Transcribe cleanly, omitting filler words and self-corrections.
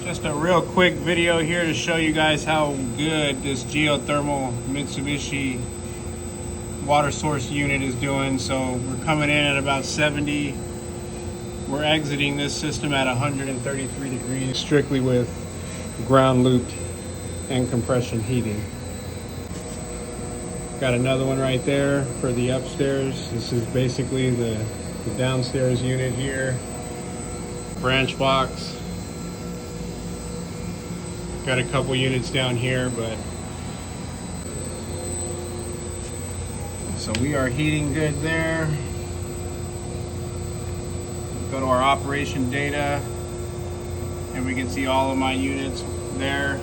Just a real quick video here to show you guys how good this geothermal Mitsubishi water source unit is doing. So we're coming in at about 70. We're exiting this system at 133 degrees, strictly with ground looped and compression heating. Got another one right there for the upstairs. This is basically the downstairs unit here. Branch box. Got a couple units down here, but so we are heating good there. Go to our operation data and we can see all of my units there.